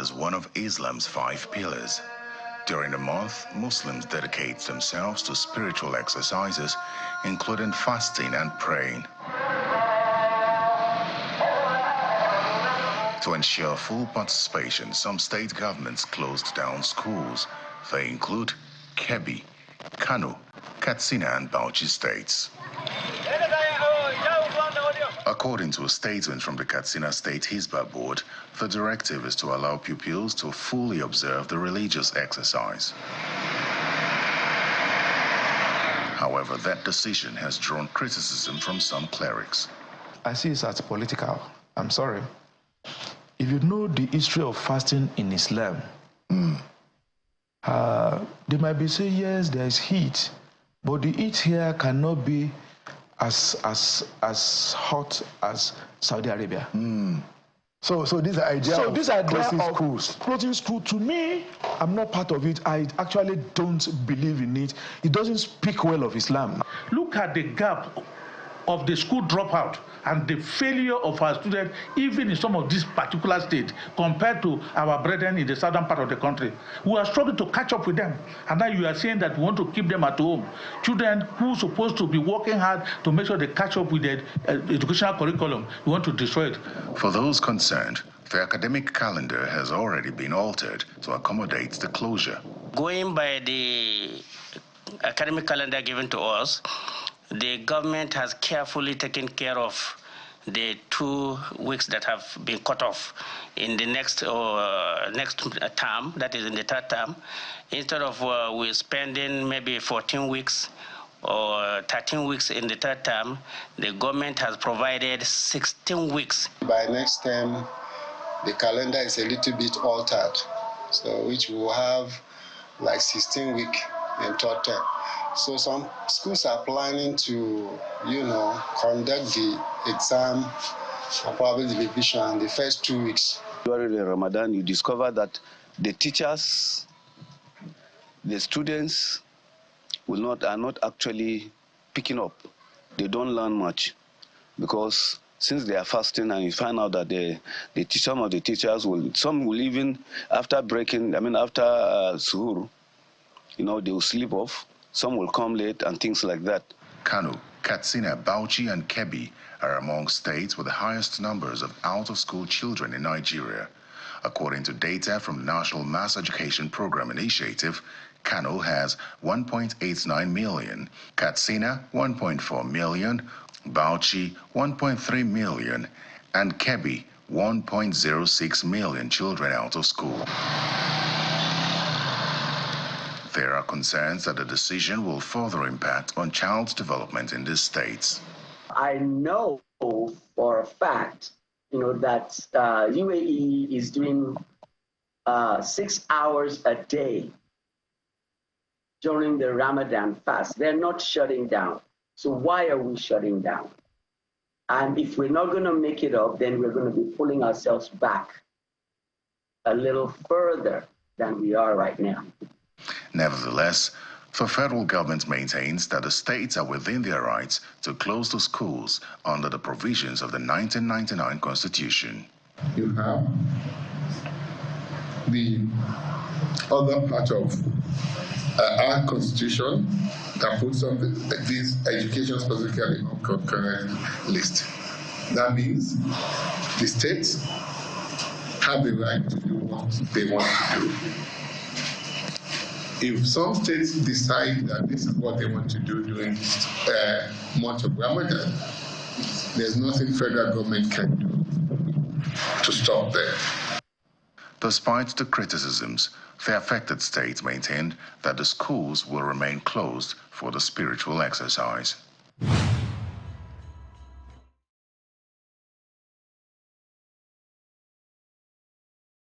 as one of Islam's 5 pillars. During the month, Muslims dedicate themselves to spiritual exercises, including fasting and praying. To ensure full participation, some state governments closed down schools. They include Kebbi, Kano, Katsina, and Bauchi states. According to a statement from the Katsina State Hisbah Board, the directive is to allow pupils to fully observe the religious exercise. However, that decision has drawn criticism from some clerics. I see it as political. I'm sorry. If you know the history of fasting in Islam, they might be saying, yes, there is heat, but the heat here cannot be as hot as Saudi Arabia. So this idea of closing school, to me, I'm not part of it. I actually don't believe in it. It doesn't speak well of Islam. Look at the gap of the school dropout and the failure of our students, even in some of these particular states, compared to our brethren in the southern part of the country. We are struggling to catch up with them. And now you are saying that we want to keep them at home. Children who are supposed to be working hard to make sure they catch up with the educational curriculum, we want to destroy it. For those concerned, the academic calendar has already been altered to accommodate the closure. Going by the academic calendar given to us, the government has carefully taken care of the 2 weeks that have been cut off in the next term, that is in the 3rd term. Instead of we're spending maybe 14 weeks or 13 weeks in the 3rd term, the government has provided 16 weeks. By next term, the calendar is a little bit altered, so which will have like 16 weeks in 3rd term. So some schools are planning to, conduct the exam and probably the revision in the first 2 weeks. During the Ramadan, you discover that the teachers, the students are not actually picking up. They don't learn much because since they are fasting, and you find out that some of the teachers some will even after suhoor, they will sleep off. Some will come late and things like that. Kano, Katsina, Bauchi, and Kebbi are among states with the highest numbers of out-of-school children in Nigeria. According to data from the National Mass Education Program Initiative, Kano has 1.89 million, Katsina 1.4 million, Bauchi 1.3 million, and Kebbi 1.06 million children out of school. There are concerns that the decision will further impact on child's development in these states. I know for a fact, that UAE is doing 6 hours a day during the Ramadan fast. They're not shutting down. So why are we shutting down? And if we're not going to make it up, then we're going to be pulling ourselves back a little further than we are right now. Nevertheless, the federal government maintains that the states are within their rights to close the schools under the provisions of the 1999 Constitution. You have the other part of our Constitution that puts on this education specifically on concurrent list. That means the states have the right to do what they want to do. If some states decide that this is what they want to do during this month of Ramadan, there's nothing federal government can do to stop them. Despite the criticisms, the affected states maintained that the schools will remain closed for the spiritual exercise.